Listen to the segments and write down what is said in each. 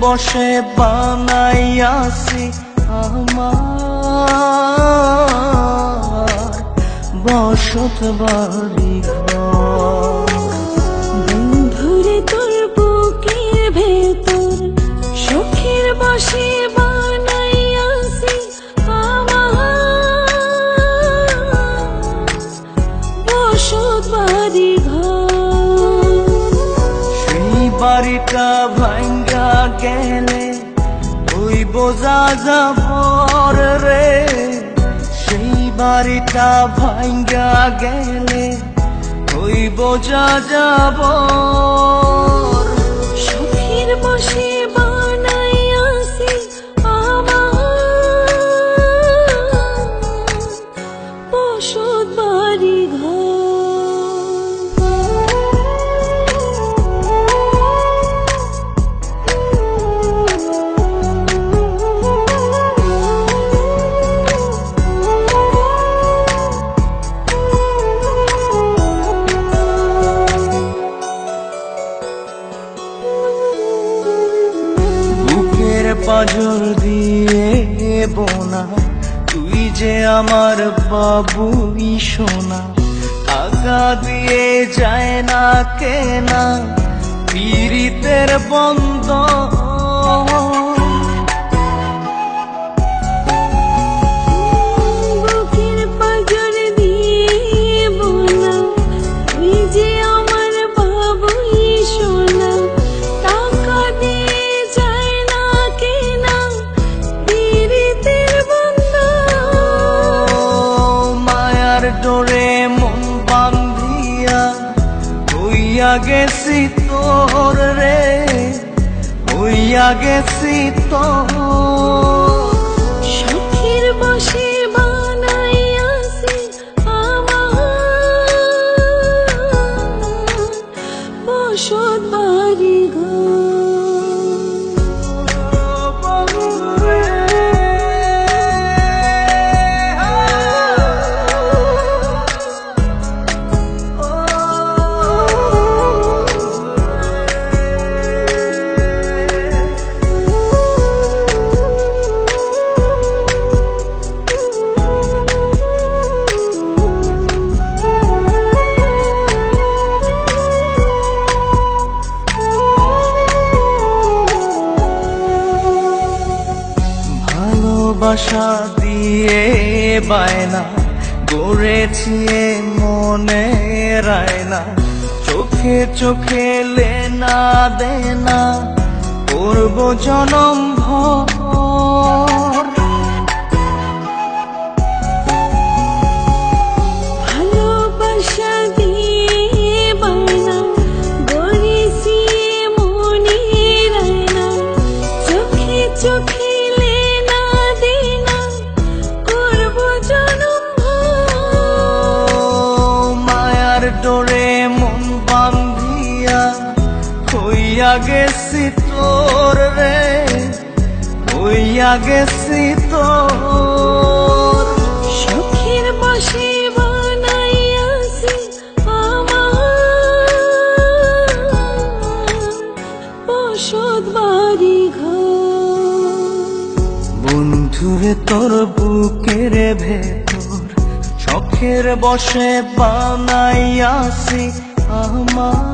বসে বানাইয়াছি আমার বসত বাড়ি ঘর। বন্ধুরে তোর বুকের ভেতর সুখের বসে বানাইয়াছি আমার বসত বাড়ি ঘর। সেই বাড়িটা ভাঙ্গা গেলে ওই বোঝা যাবর রে, সেই বাড়িটা ভাঙ্গা গেলে ওই বোঝা যাবর। সুখের বসে বানাইয়াছি আমার বসত বাড়ি ঘর। পাজর দিয়ে বোনা তুই যে আমার বাবুই সোনা, টাকা দিয়ে যায় না কেনা পীড়িতের বন্ধ। বুকের পাজর দিয়ে বোনা তুই যে আমার বাবুই সোনা, টাকা দিয়ে যায় না কেনা পীড়িতের বন্ধন। মায়ার ডোরে মন বান্ধিয়া হইয়া গেছি তোর রে, হইয়া গেছি তোর। সুখের বসে বানাইয়াছি আমার বসত বাড়ি ঘর। ভালোবাসা দিয়ে বায়না গড়েছি মনে রায়না, চোখে চোখে লেনা দেনা করব জনম ভর। ভালোবাসা দিয়ে বায়না গড়েছি মনে রায়না, চোখে চোখে লেনা দেনা করব জনম ভর। মায়ার ডোরে মন বান্ধিয়া হইয়া গেছি তোর রে, হইয়া গেছি তোর। সুখের বসে বানাইয়াছি আমার বসত বাড়ি ঘর। বন্ধুরে তোর বুকের ভেতর শখের বসে বানাইয়াছি আমার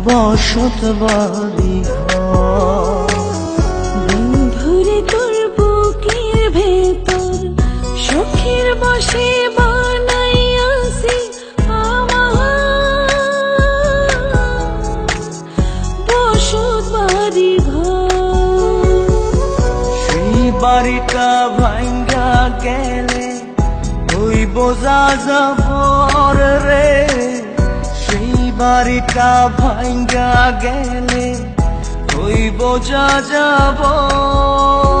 বসত বাড়ি ঘর। বন্ধুরে তোর বুকের ভেতর সুখের বসে বানাইয়াছি আমার বসত বাড়ি ঘর। সেই বাড়িটা ভাঙ্গা গেলে ওই বোঝা যাবর রে, সেই বাড়িটা ভাঙ্গা গেলে ওই বোঝা যাবর।